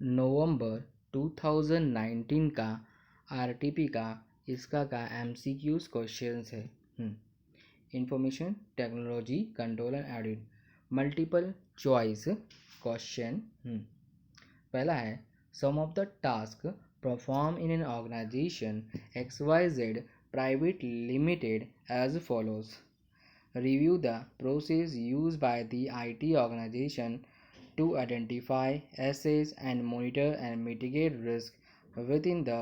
नवंबर 2019 का आरटीपी का इसका एमसीक्यूज क्वेश्चंस है। Information technology control and audit multiple choice question. पहला है some of the task perform in an organization XYZ private limited as follows. Review the process used by the IT organization to identify, assess, and monitor and mitigate risk within the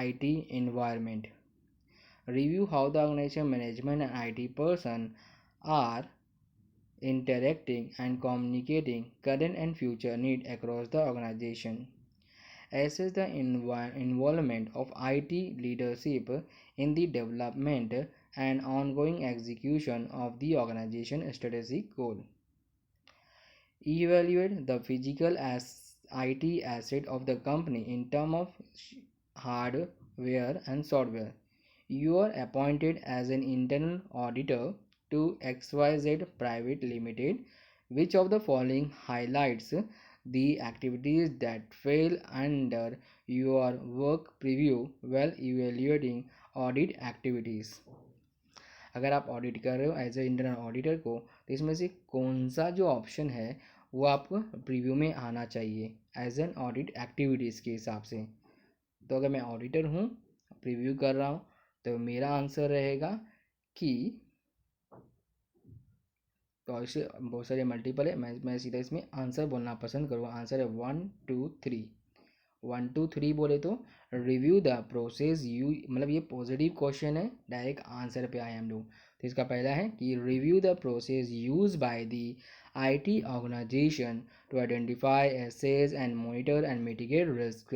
IT environment. Review how the organization management and IT person are interacting and communicating current and future needs across the organization. Assess the involvement of IT leadership in the development and ongoing execution of the organization strategic goal. Evaluate the physical IT asset of the company in terms of hardware and software. You are appointed as an internal auditor to XYZ Private Limited. Which of the following highlights the activities that fail under your work preview while evaluating audit activities? अगर आप audit कर रहे हो as a internal auditor को, तो इसमें से कौन सा जो ऑप्शन है वो आपको प्रीव्यू में आना चाहिए एज एन ऑडिट एक्टिविटीज़ के हिसाब से। तो अगर मैं ऑडिटर हूँ, प्रीव्यू कर रहा हूँ, तो मेरा आंसर रहेगा कि, तो ऐसे बहुत सारे मल्टीपल है, मैं सीधा इसमें आंसर बोलना पसंद करूँगा। आंसर है 1 2 3। 1 2 3 बोले तो रिव्यू द प्रोसेस यू, मतलब ये पॉजिटिव क्वेश्चन है, डायरेक्ट आंसर पे आए हम लोग। तो इसका पहला है कि review the process use by the IT organisation to identify, assess and monitor and mitigate risk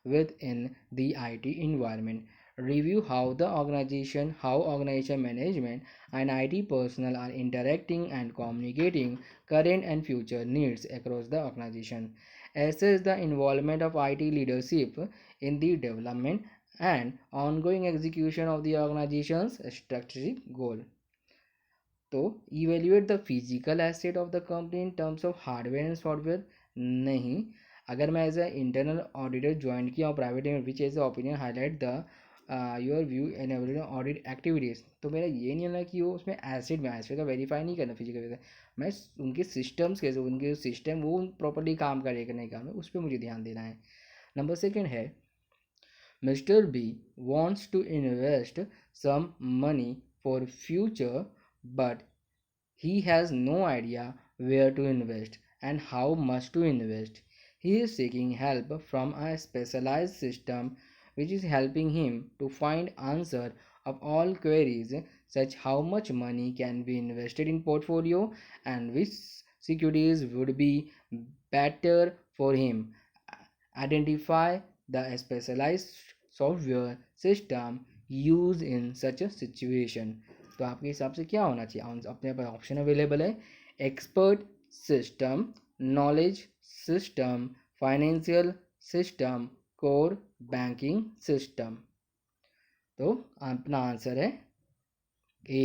within the IT environment. Review how organization management and IT personnel are interacting and communicating current and future needs across the organization. Assess the involvement of IT leadership in the development and ongoing execution of the organization's strategic goal. तो evaluate the physical asset of the company in terms of hardware and software नहीं। अगर मैं as a internal auditor join किया और private which as opinion highlight the your view and every audit activities, तो मेरा ये नहीं होना कि वो उसमें एसिड में एसिड का वेरीफाई नहीं करना फिजिकल, मैं उनके सिस्टम्स कैसे, उनके सिस्टम वो प्रॉपरली काम करेगा नहीं काम है, उस पर मुझे ध्यान देना है। नंबर सेकेंड है mister B wants to invest some money for future but he has no idea where to invest and how much to invest. He is seeking help from a specialized system which is helping him to find answer of all queries such how much money can be invested in portfolio and which securities would be better for him. Identify the specialized software system used in such a situation. तो आपके हिसाब से क्या होना चाहिए? अपने पास option available है expert system, knowledge system, financial system, core banking system. तो अपना आंसर है ए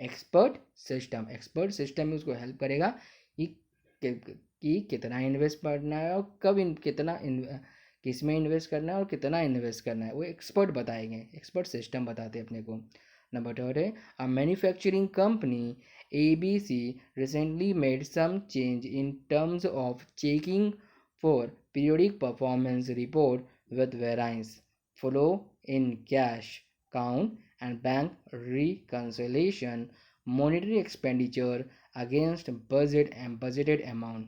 एक्सपर्ट सिस्टम। एक्सपर्ट सिस्टम में उसको हेल्प करेगा कि कितना इन्वेस्ट करना है और किस में इन्वेस्ट करना है और कितना इन्वेस्ट करना है, वो एक्सपर्ट बताएंगे, एक्सपर्ट सिस्टम बताते हैं अपने को। नंबर थर्ड है a manufacturing company ABC recently made some change in terms of checking for periodic performance report with variance, flow in cash, count and bank reconciliation, monetary expenditure against budget and budgeted amount.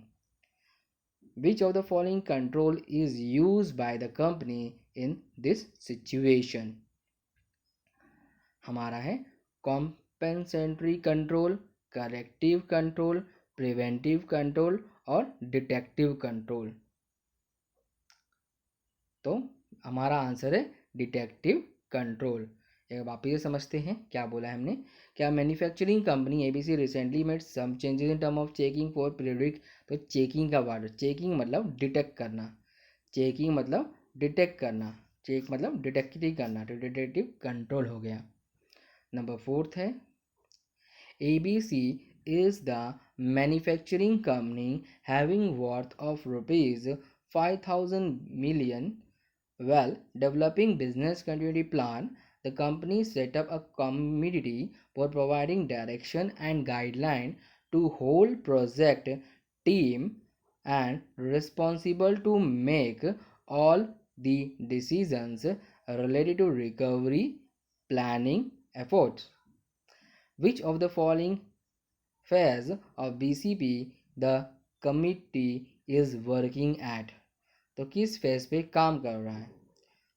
Which of the following control is used by the company in this situation? हमारा है compensatory control, corrective control, preventive control और detective control. तो हमारा answer है detective control. एक वापस से समझते हैं क्या बोला है हमने। क्या manufacturing company ABC recently made some changes in term of checking for periodic, तो चेकिंग का वर्ड, चेकिंग मतलब डिटेक्ट करना, चेकिंग मतलब डिटेक्ट करना, चेक मतलब डिटेक्टिव करना, तो डिटेक्टिव कंट्रोल हो गया। नंबर फोर्थ है ABC is the manufacturing company having worth of rupees 5,000 million. Well, developing business continuity plan, the company set up a committee for providing direction and guideline to whole project team and responsible to make all the decisions related to recovery planning efforts. Which of the following phase of BCP the committee is working at? तो किस phase पे काम कर रहा है?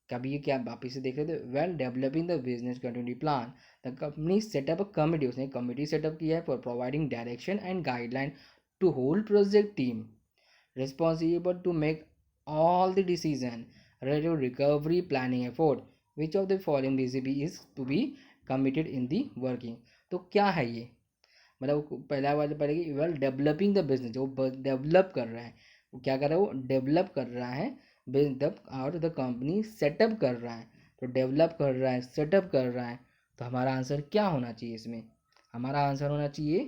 कभी ये क्या वापिस से देख रहे थे? Well developing the business continuity plan, the company set up a committee, उसने कमिटी सेटअप किया है for providing direction and guideline to whole project team responsible to make all the decision related to recovery planning effort. Which of the following BCP is to be committed in the working? तो क्या है ये? मतलब पहला वाला पढ़ेगी well developing the business, जो develop कर रहा है, वो क्या कर रहा है? वो डेवलप कर रहा है और द कंपनी सेटअप कर रहा है। तो डेवलप कर रहा है, सेटअप कर रहा है, तो हमारा आंसर क्या होना चाहिए इसमें? हमारा आंसर होना चाहिए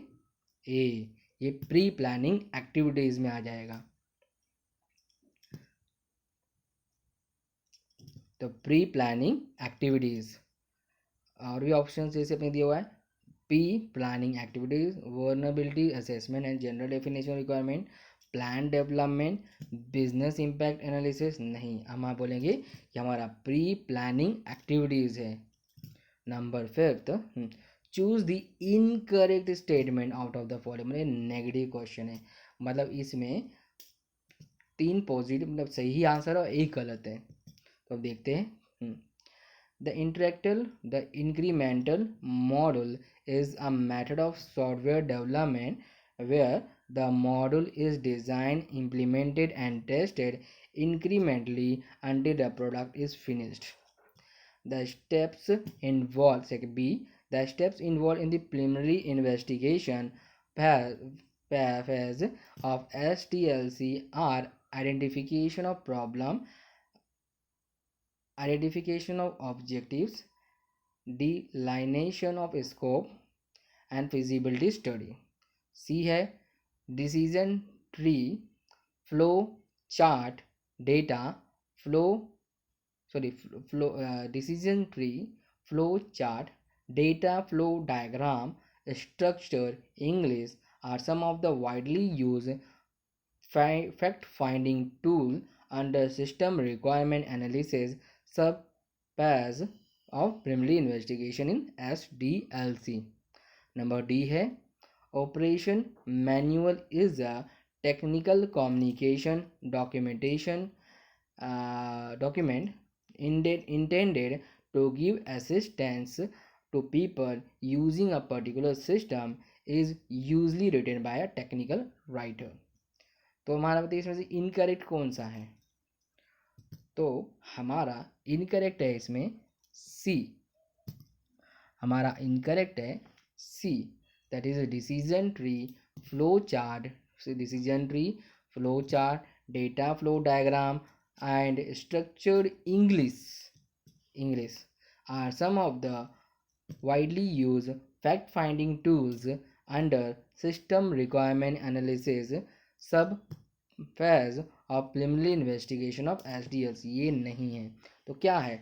ए, ये प्री प्लानिंग एक्टिविटीज में आ जाएगा। तो प्री प्लानिंग एक्टिविटीज और भी ऑप्शन जैसे अपने दिया हुआ है, P planning activities, vulnerability assessment and general definition requirement, plan development, business impact analysis. नहीं, हम आप बोलेंगे कि हमारा प्री प्लानिंग एक्टिविटीज है। Number 5, choose the incorrect statement out of the following. मतलब नेगेटिव क्वेश्चन है, मतलब इसमें 3 पॉजिटिव मतलब सही आंसर और 1 गलत है। तो अब देखते हैं। The incremental model is a method of software development where the model is designed, implemented and tested incrementally until the product is finished. The steps involved, second B, the steps involved in the preliminary investigation phase of SDLC are identification of problem, identification of objectives, delineation of scope and feasibility study. C है decision tree, flow chart, data flow decision tree, flow chart, data flow diagram, structure, English are some of the widely used fact finding tool under system requirement analysis sub-phase of preliminary investigation in SDLC. Number D है operation manual is a technical communication document intended to give assistance to people using a particular system is usually written by a technical writer. तो हमारा बताइए इसमें से incorrect कौन सा है? तो हमारा इनकरेक्ट है इसमें सी, हमारा इनकरेक्ट है C, that is decision tree, flow chart, decision tree, flow chart, data flow diagram and structured English are some of the widely used fact finding tools under system requirement analysis sub phase of preliminary investigation of SDLC. ये नहीं है तो क्या है?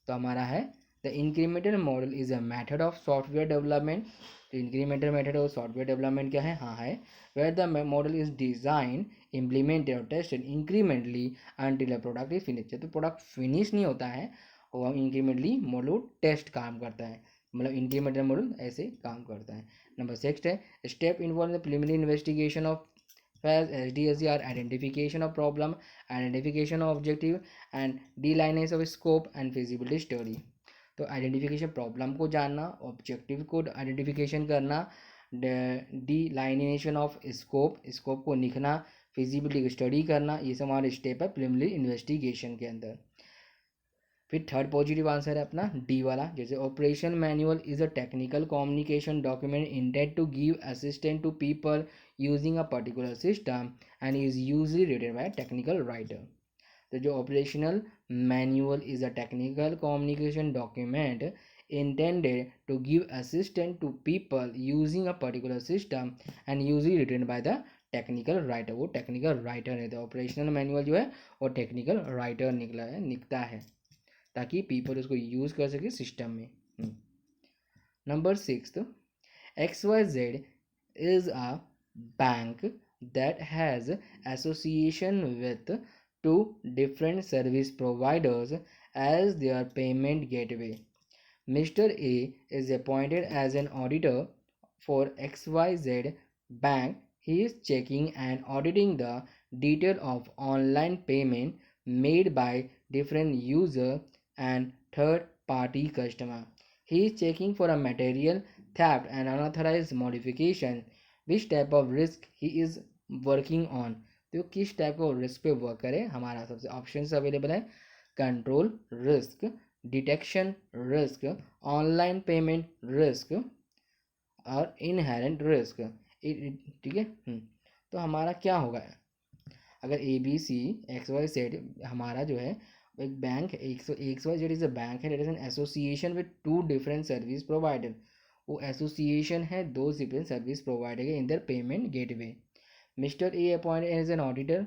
तो हमारा है the incremental model is a method of software development. तो incremental method of software development क्या है? हाँ है, where the model is design, implemented और tested incrementally until a product is finish. तो प्रोडक्ट फिनिश नहीं होता है और इंक्रीमेंटली मॉडल टेस्ट काम करता है, मतलब इंक्रीमेंटल मॉडल ऐसे काम करता है। नंबर 6 है step involve the preliminary investigation of phase SDLC are identification of problem, identification of objective and delineation of scope and feasibility study. तो आइडेंटिफिकेशन प्रॉब्लम को जानना, ऑब्जेक्टिव को आइडेंटिफिकेशन करना, डिलाइनेशन ऑफ स्कोप को लिखना, फिजिबिलिटी को स्टडी करना, ये सब हमारे स्टेप है प्रिलिमिनरी इन्वेस्टिगेशन के अंदर। फिर थर्ड पॉजिटिव आंसर है अपना डी वाला, जैसे operation manual is a technical communication document intend to give assistant to people using a particular system and is usually written by technical writer. तो जो operational manual is a technical communication document intended to give assistance to people using a particular system and usually written by the technical writer, वो technical writer है, तो operational manual जो है वो technical writer निकलता है ताकि पीपल उसको यूज़ कर सके सिस्टम में। Number 6, XYZ is a bank that has association with two different service providers as their payment gateway. Mr. A is appointed as an auditor for XYZ bank. He is checking and auditing the detail of online payment made by different user and third party customer. He is checking for a material theft and unauthorized modification. Which type of risk he is working on? तो किस type का risk पे work करे, हमारा सबसे option available है control risk, detection risk, online payment risk और inherent risk. ठीक है। तो हमारा क्या होगा, अगर ABC XYZ हमारा जो है एक bank XYZ is a bank है, that is an association with two different service provider. वो एसोसिएशन है दो डिफरेंट सर्विस प्रोवाइडर के in their payment gateway. Mister A appointed as an auditor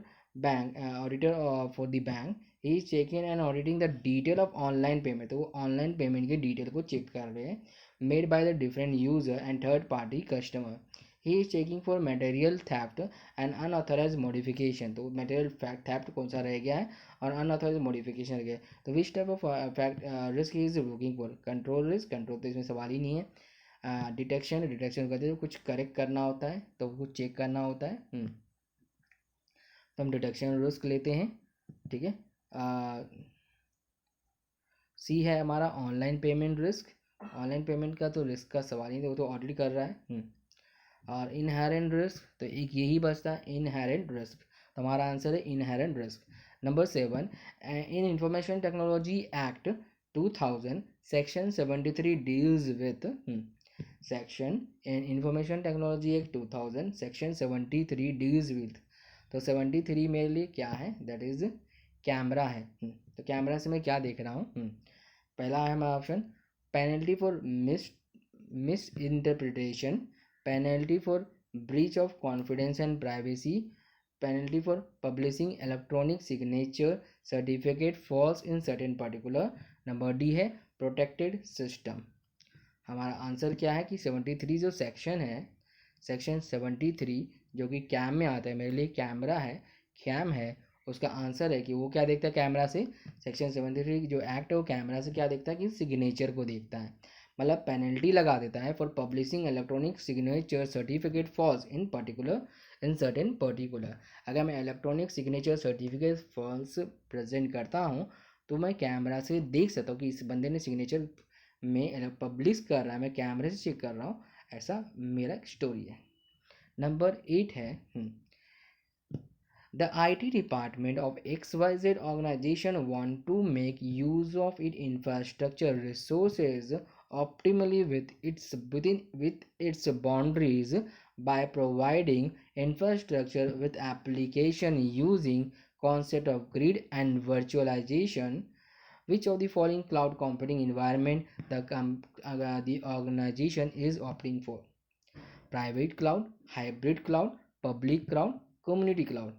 for the bank. He is checking and auditing the detail of online payment, तो वो online payment की detail को check कर रहे हैं made by the different user and third party customer. He is checking for material theft and unauthorise modification, तो material theft कौन सा रह गया है और अनऑथराइज मॉडिफिकेशन रह गया है। तो which type of risk is looking for, control risk, control तो इसमें सवाल ही नहीं है। डिटेक्शन करते हैं कुछ करेक्ट करना होता है तो कुछ चेक करना होता है। तो हम डिटेक्शन रिस्क लेते हैं। ठीक है। सी है हमारा online payment risk. Online payment का तो रिस्क का सवाल ही नहीं, वो तो ऑडिट कर रहा है। और इनहेरेंट रिस्क, तो एक यही बचता है इनहेरेंट रिस्क, तो हमारा आंसर है inherent risk. Number 7, in information technology act 2000 section 73 deals with section in information technology act 2000 section 73 deals with, तो 73 मेरे लिए क्या है, दैट इज कैमरा है। तो कैमरा से मैं क्या देख रहा हूँ, पहला है हमारा option penalty for miss interpretation, penalty for breach of confidence and privacy, penalty for publishing electronic signature certificate false in certain particular। Number D है प्रोटेक्टेड सिस्टम। हमारा आंसर क्या है कि 73 जो सेक्शन है, सेक्शन 73 जो कि कैम में आता है, मेरे लिए कैमरा है, कैम है, उसका आंसर है कि वो क्या देखता है कैमरा से, सेक्शन 73 जो एक्ट है वो कैमरा से क्या देखता है कि सिग्नेचर को देखता है, मतलब पेनल्टी लगा देता है for publishing electronic signature certificate false in particular in certain particular. अगर मैं electronic signature certificate false present करता हूँ तो मैं कैमरा से देख सकता हूँ कि इस बंदे ने सिग्नेचर में पब्लिश कर रहा है, मैं कैमरे से चेक कर रहा हूँ, ऐसा मेरा स्टोरी है। नंबर 8 है The IT department of XYZ organization want to make use of its infrastructure resources optimally with its boundaries by providing infrastructure with application using concept of grid and virtualization. Which of the following cloud computing environment the organization is opting for? Private cloud, hybrid cloud, public cloud, community cloud।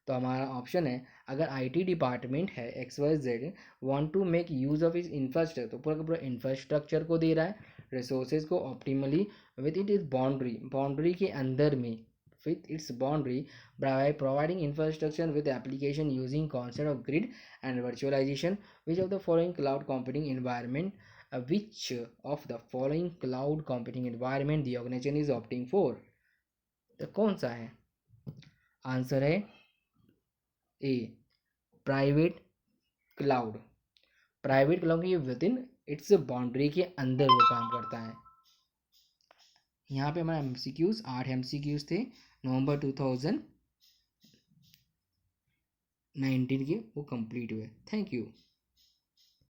तो हमारा option है अगर IT department है XYZ want to make use of इस infrastructure, तो पूरा का पूरा इंफ्रास्ट्रक्चर को दे रहा है, रिसोर्सेज को optimally with it is boundary के अंदर में, with its boundary by providing infrastructure with application using concept of grid and virtualisation. Which of the following cloud computing environment which of the following cloud computing environment the organization is opting for? तो कौन सा है, answer है ए private cloud. Private cloud की with in its boundary के अंदर वो काम करता है। यहाँ पे हमारा MCQs 8 MCQs थे नवंबर 2019 के, वो कंप्लीट हुए। Thank you.